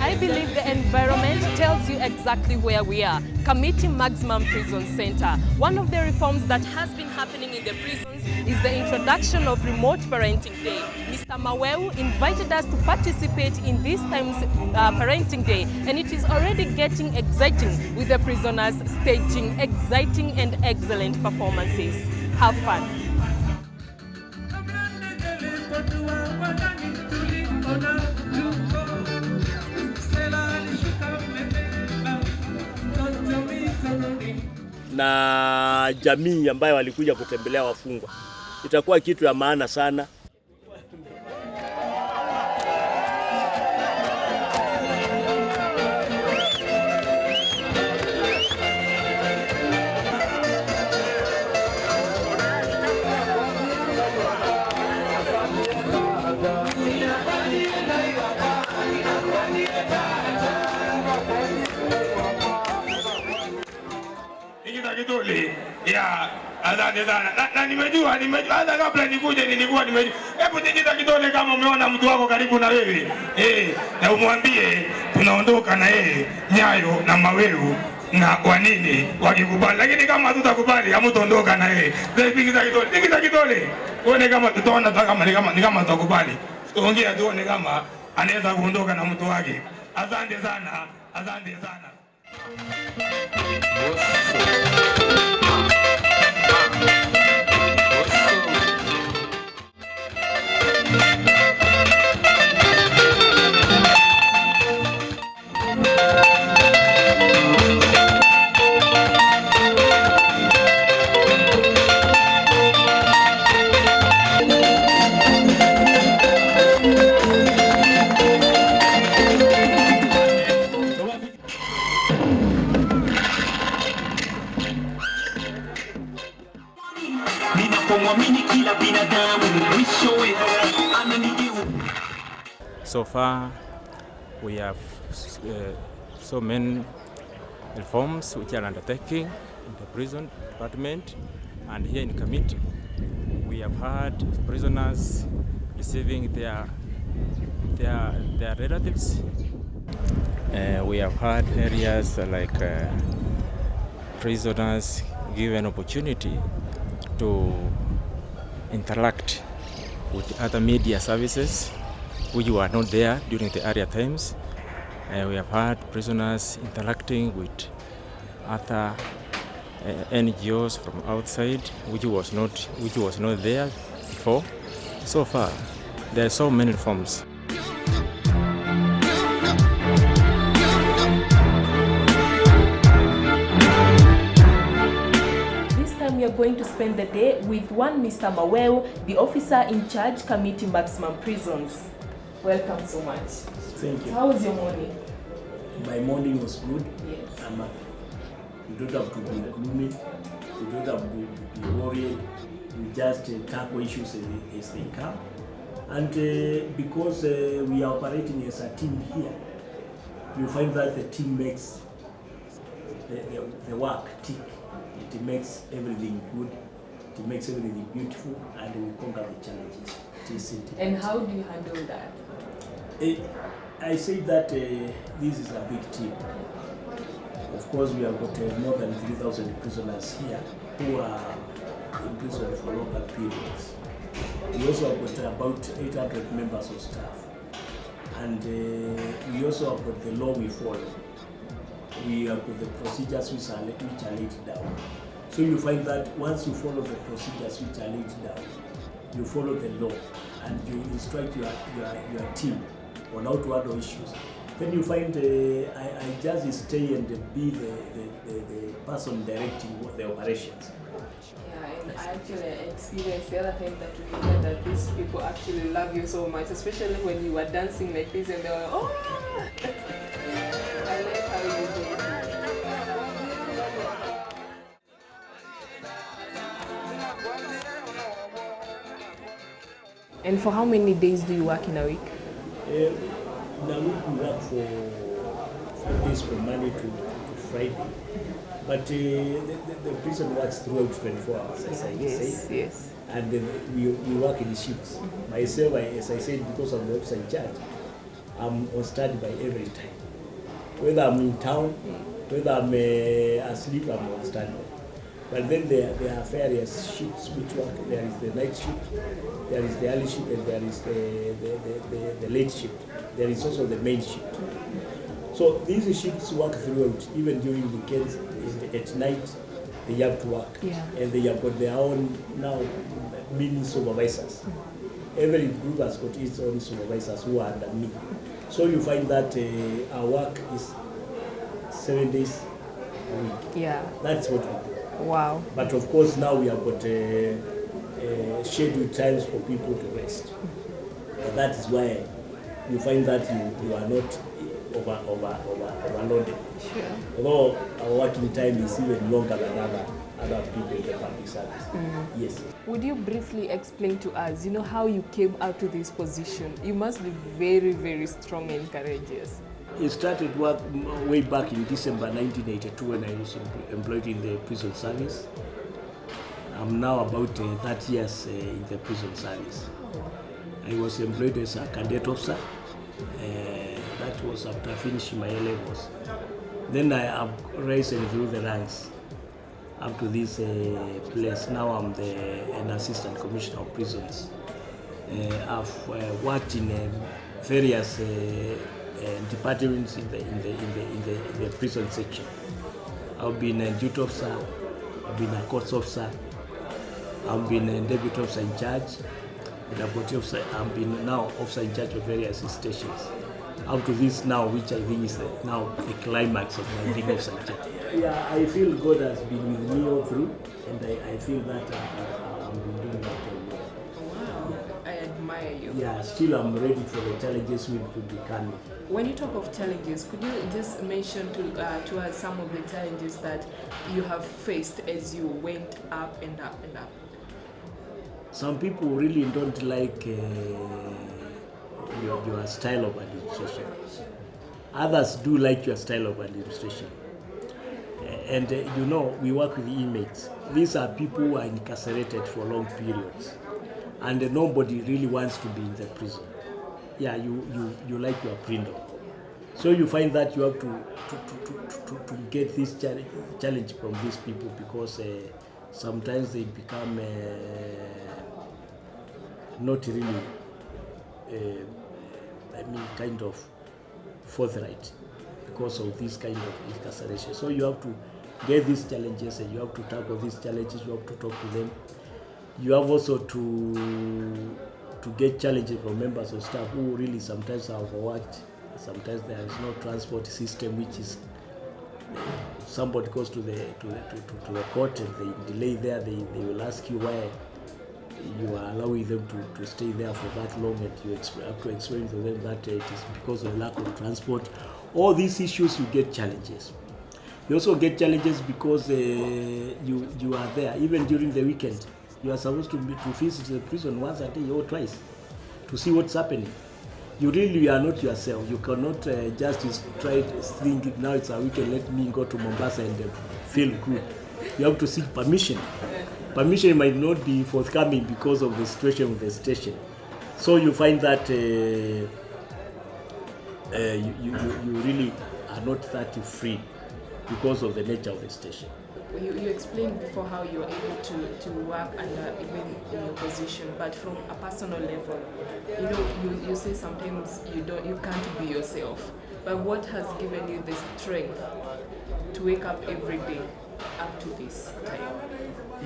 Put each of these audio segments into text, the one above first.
I believe the environment tells you exactly where we are. Kamiti Maximum Prison Center. One of the reforms that has been happening in the prisons is the introduction of remote parenting day. Mr. Maweu invited us to participate in this time's parenting day, and it is already getting exciting with the prisoners staging exciting and excellent performances. Have fun. Na jamii ambayo walikuja kutembelea wafungwa. Itakuwa kitu ya maana sana. Ya, asante sana. Na nimejua hata kabla nikuje nilikuwa nimejua. Hebu tikita kidole kama umeona mtu wako karibu na wewe. Na umwambie tunaondoka na yeye Nyayo na Maweu na kwa nini wakikubali. Lakini kama hatutakubali hamtaondoka na yeye. Tikita kidole. Uone kama tutaona kama tutakubali. Tuongea tuone kama anaweza kuondoka na mtu wake. Asante sana. Asante sana. So far, we have so many reforms which are undertaking in the prison department, and here in Kamiti, we have had prisoners receiving their relatives. We have had areas like prisoners given opportunity to interact with other media services which were not there during the earlier times. We have had prisoners interacting with other NGOs from outside, which was not there before. So far, there are so many reforms. We are going to spend the day with one Mr. Maweu, the officer in charge, Kamiti Maximum Prisons. Welcome so much. Thank you. How was your morning? My morning was good. Yes. You don't have to be gloomy. You don't have to be worried. You just tackle issues as they come. And because we are operating as a team here, you find that the team makes the work tick. It makes everything good, it makes everything beautiful, and we conquer the challenges. And how do you handle that? I say that this is a big team. Of course, we have got more than 3,000 prisoners here who are in prison for longer periods. We also have got about 800 members of staff. And we also have got the law we follow. We have got the procedures which are laid down. So you find that once you follow the procedures which are laid down, you follow the law and you instruct your team on how to handle issues. Then you find I just stay and be the person directing the operations. Yeah, and I actually experienced the other time that we heard that these people actually love you so much, especially when you were dancing like this and they were like, oh! I like how you do it. And for how many days do you work in a week? In a week we work for 5 days from Monday to Friday. But the prison works throughout 24 hours, as I say. Yes. And we work in shifts. Myself, as I said, because of the officer in charge, I'm on standby every time. Whether I'm in town, whether I'm asleep, I'm on standby. But then there are various shifts which work. There is the night shift, there is the early shift, and there is the late shift. There is also the main shift. So these shifts work throughout, even during weekends, at night, they have to work. Yeah. And they have got their own now mini supervisors. Every group has got its own supervisors who are under me. So you find that our work is 7 days a week. Yeah. That's what we do. Wow. But of course now we have got scheduled times for people to rest. And that is why you find that you are not overloaded. Sure. Although our working time is even longer than other people in the public service. Yes. Would you briefly explain to us, how you came out to this position? You must be very, very strong and courageous. It started work way back in December 1982 when I was employed in the prison service. I'm now about 30 years in the prison service. I was employed as a cadet officer. That was after finishing my A-levels. Then I have risen through the ranks up to this place. Now I'm an assistant commissioner of prisons. I've worked in various departments in the prison section. I've been a duty officer, I've been a courts officer, I've been a deputy officer in charge, and I've been now officer in charge of various stations. Up to this now, which I think is now the climax of my being officer in charge. Yeah, I feel God has been with me all through, and I feel that I'm doing that. Wow, I admire you. Yeah, still I'm ready for the challenges which could be coming. When you talk of challenges, could you just mention to us some of the challenges that you have faced as you went up and up and up? Some people really don't like your style of administration. Others do like your style of administration. And we work with inmates. These are people who are incarcerated for long periods. And nobody really wants to be in the prison. Yeah, you like your freedom. So you find that you have to get this challenge from these people because sometimes they become not really, kind of forthright because of this kind of incarceration. So you have to get these challenges and you have to tackle these challenges, you have to talk to them. You have also to get challenges from members of staff who really sometimes are overworked. Sometimes there is no transport system, which is somebody goes to the court and they delay there. They will ask you why you are allowing them to stay there for that long, and you have to explain to them that it is because of lack of transport. All these issues, you get challenges. You also get challenges because you are there even during the weekend. You are supposed to visit the prison once a day or twice to see what's happening. You really are not yourself. You cannot just try to think, now it's a weekend, let me go to Mombasa and feel good. You have to seek permission. Permission might not be forthcoming because of the situation with the station. So you find that you really are not that free because of the nature of the station. You explained before how you are able to work under even in your position, but from a personal level, you say sometimes you can't be yourself. But what has given you the strength to wake up every day up to this time?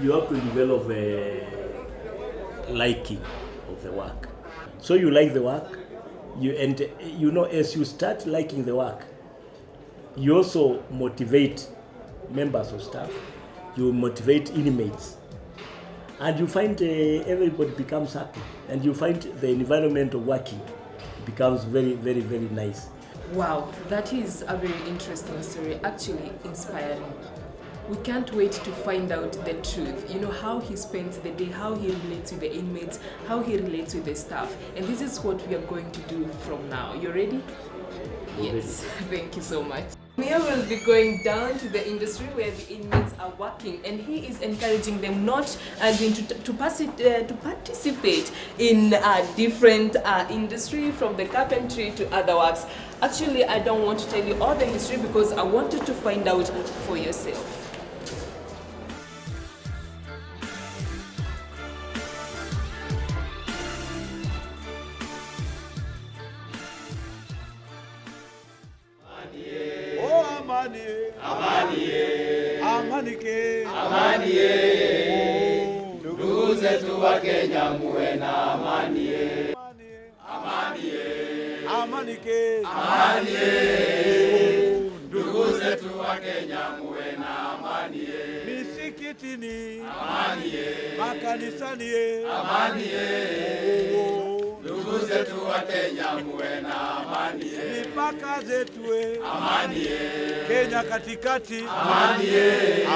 You have to develop a liking of the work. So you like the work, as you start liking the work, you also motivate members of staff, you motivate inmates, and you find everybody becomes happy, and you find the environment of working becomes very, very, very nice. Wow, that is a very interesting story, actually inspiring. We can't wait to find out the truth, how he spends the day, how he relates with the inmates, how he relates with the staff. And this is what we are going to do from now. You ready? Yes, thank you so much. Mia will be going down to the industry where the inmates are working, and he is encouraging them not as in to participate in different industry, from the carpentry to other works. Actually, I don't want to tell you all the history because I want you to find out for yourself. Ndugu zetu wa Kenya muwe na amani. Amani. Ndugu zetu wa Kenya muwe na amani. Misikitini, Amani. makanisani, Amani. Ndugu zetu wa Kenya muwe na amani. mipaka zetu, Amani. Kenya katikati, Amani.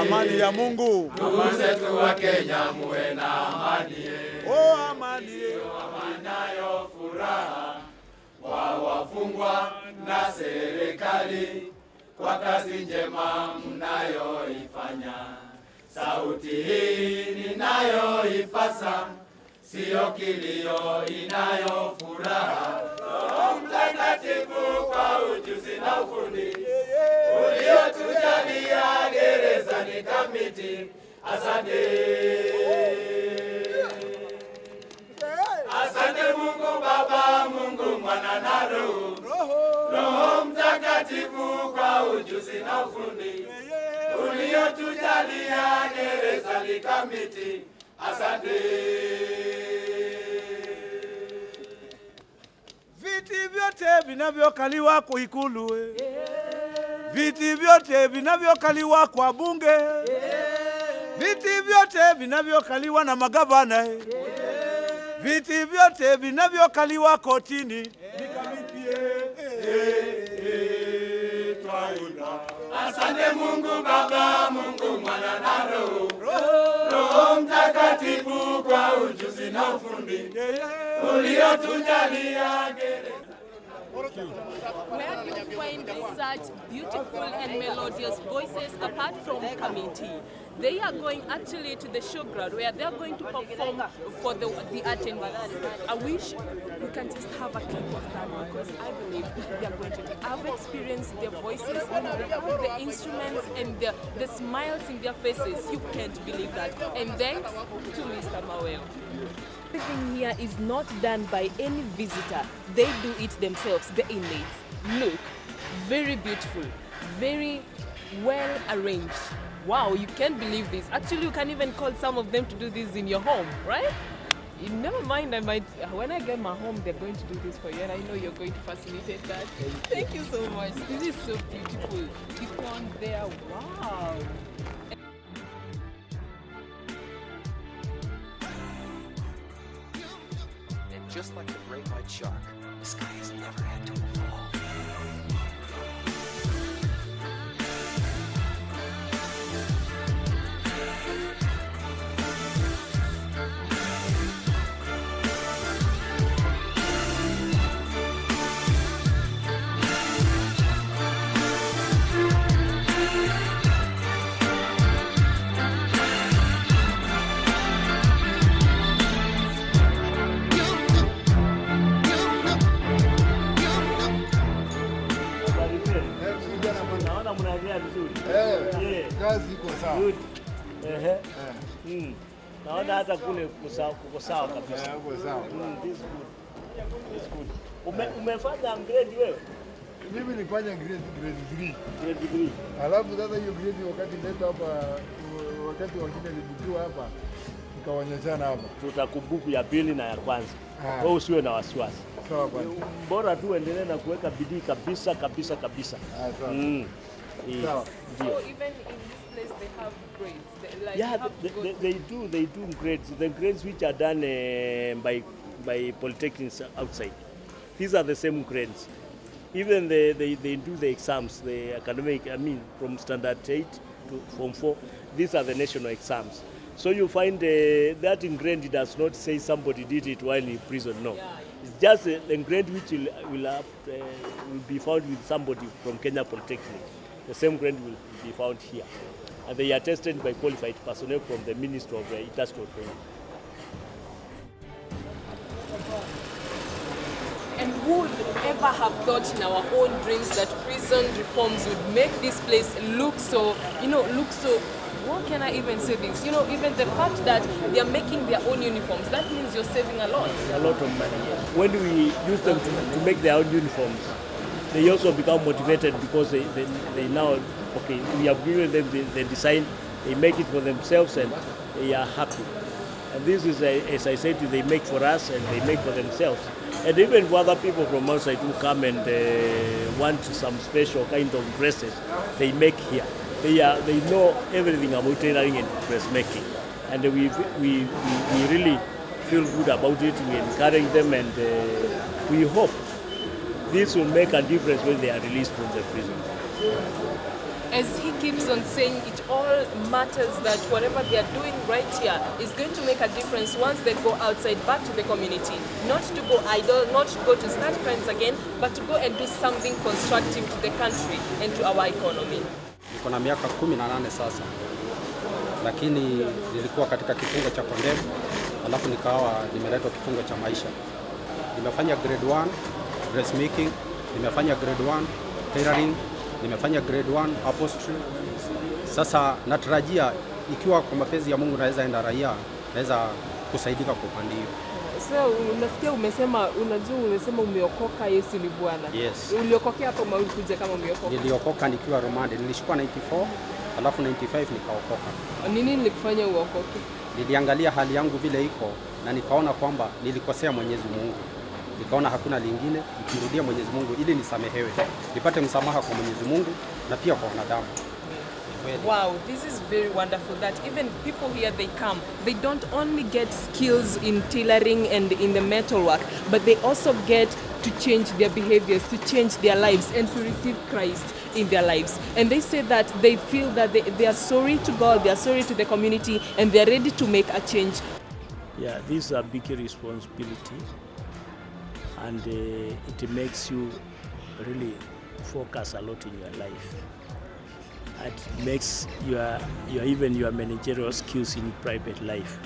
amani ya Mungu. Ndugu zetu wa Kenya muwe na amani. Oh, amani. Nayo furaha kwa wafungwa na serikali kwa kazi njema mnayoifanya. Sauti hii ninayoipasa sio kilio, inayo furaha. Roho Mtakatifu kwa ujuzi na ufundi uliotujalia gerezani Kamiti, asante. Asante Mungu Baba, Mungu Mwana na Roho Mtakatifu kwa ujuzi na ufundi uliotujalia gerezani Kamiti, asante. Viti vyote vinavyokaliwa kwa Ikulu, viti vyote vinavyokaliwa kwa bunge, viti vyote vinavyokaliwa na magavana, viti vyote vinavyokaliwa kotini. Asante Mungu Baba, Mungu Mwana na Roho Mtakatifu kwa ujuzi na ufundi uliotujalia gereza. Where do you find such beautiful and melodious voices apart from Kamiti? They are going actually to the showground where they are going to perform for the attendees. I wish we can just have a clip of that because I believe they are going to. I've experienced their voices, the instruments and the smiles in their faces. You can't believe that. And thanks to Mr. Mawel. Everything here is not done by any visitor. They do it themselves, the inmates. Look, very beautiful, very well arranged. Wow, you can't believe this. Actually, you can even call some of them to do this in your home, right? Never mind, when I get my home, they're going to do this for you, and I know you're going to facilitate that. Thank you so much. This is so beautiful. People on there, wow. And just like the great white shark, the sky has never had to fall. Kazi iko sawa. Naona hata kule kuko sawa kabisa. Iko sawa. This is good. This is good. Umefanya grade wewe? Mimi nilifanya grade 3. Grade 3. Alafu sasa hiyo grade wakati nileta hapa, wakati wengine nilijua hapa, nikaonyeshana hapa. Tutakubuku ya pili na ya kwanza. Ah. Wewe usiwe na wasiwasi. Sawa bwana. Bora tu endelee na kuweka bidii kabisa. Sawa. Sawa. So even in this place they have grades. Like Yeah, you have to go they do grades. The grades which are done by polytechnics outside. These are the same grades. Even they do the exams, the academic, from standard 8 to form 4. These are the national exams. So you find that ingrained does not say somebody did it while in prison. No, it's just the ingrained which will be found with somebody from Kenya Polytechnic. The same grain will be found here, and they are tested by qualified personnel from the Ministry of Industrial Training. And who would ever have thought in our own dreams that prison reforms would make this place look so, what can I even say this? Even the fact that they are making their own uniforms, that means you're saving a lot. A lot of money, yes. When we use them to make their own uniforms, they also become motivated because they now, okay, we have given them the design, they make it for themselves and they are happy. And this is, as I said, they make for us and they make for themselves. And even for other people from outside who come and want some special kind of dresses, they make here. They know everything about tailoring and dressmaking. And we really feel good about it. We encourage them and we hope this will make a difference when they are released from the prison. As he keeps on saying, it all matters that whatever they are doing right here is going to make a difference once they go outside back to the community. Not to go idle, not to go to start crimes again, but to go and do something constructive to the country and to our economy. Niko na miaka 18 sasa, lakini nilikuwa katika kifungo cha condemn, alafu nikawa nimeletwa kifungo cha maisha. Nimefanya grade 1 dressmaking, nimefanya grade 1 tailoring, nimefanya grade 1 upholstery. Sasa natarajia ikiwa kwa mapenzi ya Mungu naweza enda raia, naweza kusaidika kwa upande hiyo. So unasikia umesema umeokoka, Yesu ni Bwana. Yes. Uliokokea hapo au ulikuja kama umeokoka? Niliokoka nikiwa Romande, nilishukua 94, alafu 95 nikaokoka. Nini nilikufanya uokoke? Niliangalia hali yangu vile iko na nikaona kwamba nilikosea Mwenyezi Mungu. Nikaona hakuna lingine, nikirudia Mwenyezi Mungu ili nisamehewe. Nipate msamaha kwa Mwenyezi Mungu na pia kwa wanadamu. Wow, this is very wonderful that even people here, they come, they don't only get skills in tailoring and in the metalwork, but they also get to change their behaviors, to change their lives and to receive Christ in their lives. And they say that they feel that they are sorry to God, they are sorry to the community, and they are ready to make a change. Yeah, this is a big responsibility, and it makes you really focus a lot in your life. It makes your managerial skills in private life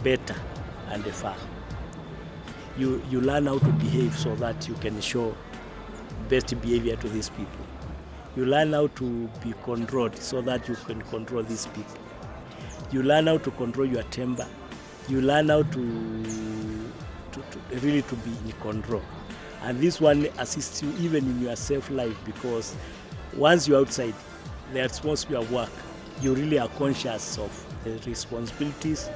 better and far. You learn how to behave so that you can show best behavior to these people. You learn how to be controlled so that you can control these people. You learn how to control your temper. You learn how to really be in control. And this one assists you even in your self-life, because once you're outside, the atmosphere of work, you really are conscious of the responsibilities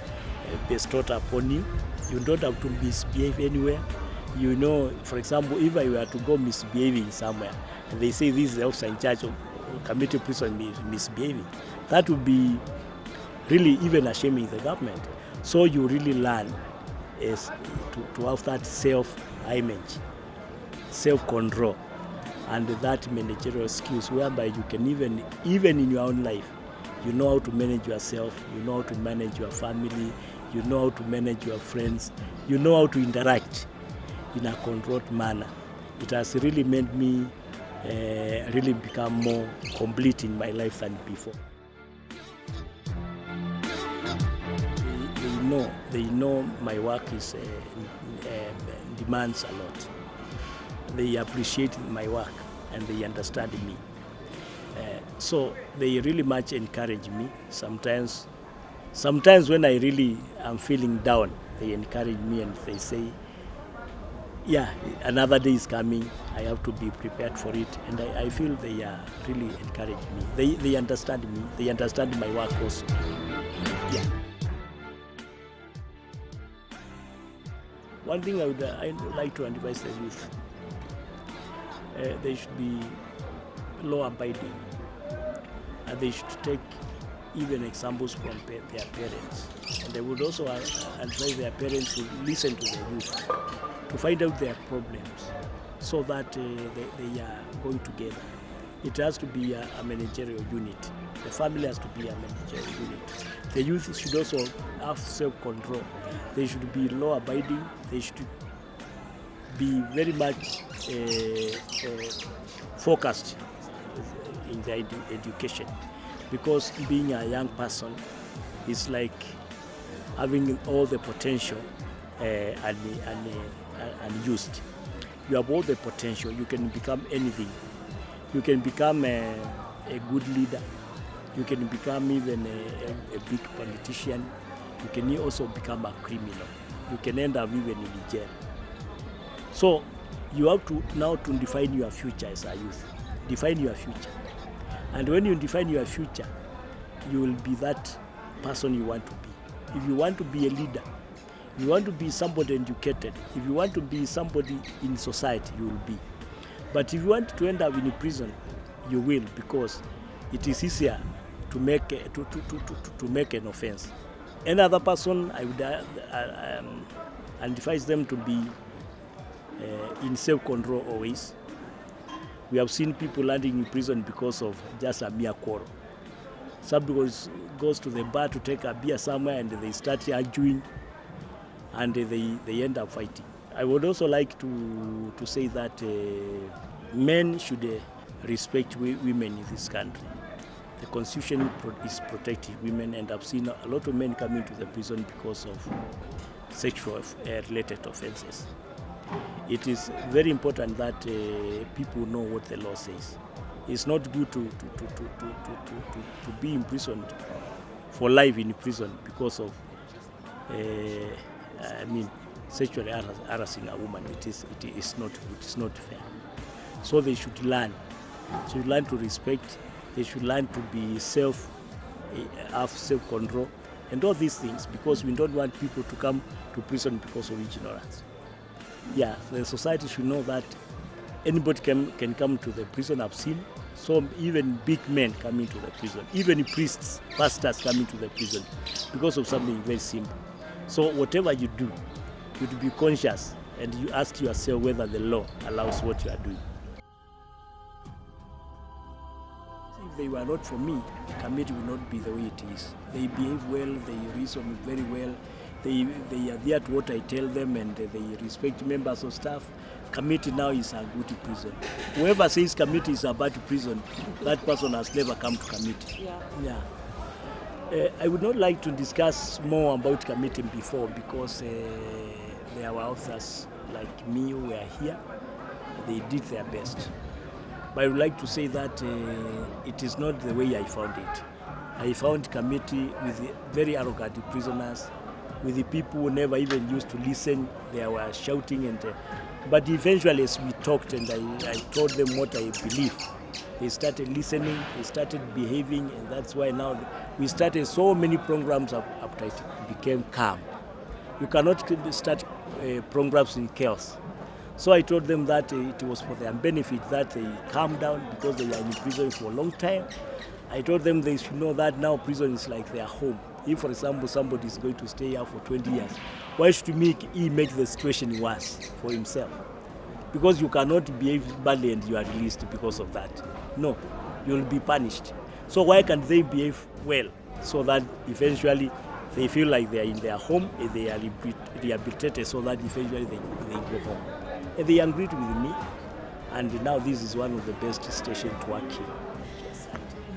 bestowed upon you. You don't have to misbehave anywhere. You know, for example, if I were to go misbehaving somewhere, and they say this is the officer in charge of Kamiti prison misbehaving, that would be really even ashaming the government. So you really learn to have that self-image, self-control, and that managerial skills whereby you can even in your own life, you know how to manage yourself, you know how to manage your family, you know how to manage your friends, you know how to interact in a controlled manner. It has really made me really become more complete in my life than before. They know my work is demands a lot. They appreciate my work and they understand me. So they really much encourage me. Sometimes when I really am feeling down, they encourage me and they say, yeah, another day is coming, I have to be prepared for it. And I feel they are really encouraging me. They understand me, they understand my work also. Yeah. One thing I'd like to advise the youth, they should be law-abiding, and they should take even examples from their parents. And they would also advise their parents to listen to their youth, to find out their problems, so that they are going together it has to be a managerial unit. The family has to be a managerial unit. The youth should also have self-control. They should be law-abiding. They should be very much focused in their education, because being a young person is like having all the potential unused. You have all the potential. You can become anything. You can become a good leader. You can become even a big politician. You can also become a criminal. You can end up even in jail. So you have to now to define your future as a youth. Define your future. And when you define your future, you will be that person you want to be. If you want to be a leader, if you want to be somebody educated, if you want to be somebody in society, you will be. But if you want to end up in a prison, you will, because it is easier to make to make an offense. Another person, I would advise them to be in self-control always. We have seen people landing in prison because of just a mere quarrel. Somebody goes to the bar to take a beer somewhere and they start arguing and they end up fighting. I would also like to say that men should respect women in this country. The Constitution is protecting women, and I've seen a lot of men coming to the prison because of sexual related offenses. It is very important that people know what the law says. It's not good to be imprisoned for life in prison because of sexually harassing a woman. It is not good. It's not fair. So they should learn. They should learn to respect. They should learn to be have self-control, and all these things, because we don't want people to come to prison because of ignorance. Yeah, the society should know that anybody can come to the prison. I've seen some even big men coming to the prison, even priests, pastors coming to the prison because of something very simple. So whatever you do, you should be conscious and you ask yourself whether the law allows what you are doing. If they were not for me, Kamiti would not be the way it is. They behave well, they reason very well, they adhere to what I tell them, and they respect members of staff. Kamiti now is a good prison. Whoever says Kamiti is a bad prison, that person has never come to Kamiti. Yeah. I would not like to discuss more about Kamiti before, because there were authors like me who were here. They did their best. But I would like to say that it is not the way I found it. I found Kamiti with very arrogant prisoners, with the people who never even used to listen. They were shouting, but eventually as we talked and I told them what I believe, they started listening, they started behaving, and that's why now we started so many programs after it became calm. You cannot start programs in chaos. So I told them that it was for their benefit that they calm down, because they are in prison for a long time. I told them they should know that now prison is like their home. If, for example, somebody is going to stay here for 20 years, why should he make the situation worse for himself? Because you cannot behave badly and you are released because of that. No, you will be punished. So why can't they behave well, so that eventually they feel like they are in their home, and they are rehabilitated, so that eventually they go home. And they agreed with me, and now this is one of the best stations to work in.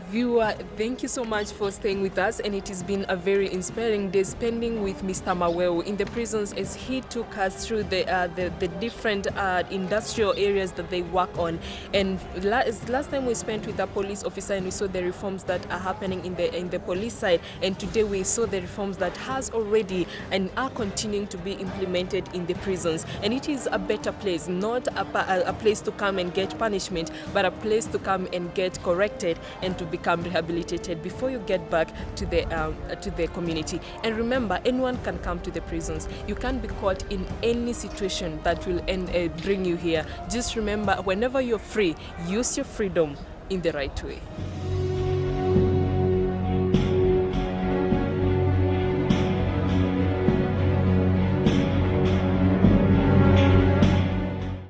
Viewer, thank you so much for staying with us, and it has been a very inspiring day spending with Mr. Maweu in the prisons as he took us through the different industrial areas that they work on. And last time we spent with a police officer and we saw the reforms that are happening in the police side, and today we saw the reforms that has already and are continuing to be implemented in the prisons. And it is a better place, not a place to come and get punishment, but a place to come and get corrected and to become rehabilitated before you get back to the community. And remember, anyone can come to the prisons. You can't be caught in any situation that will bring you here. Just remember, whenever you're free, use your freedom in the right way.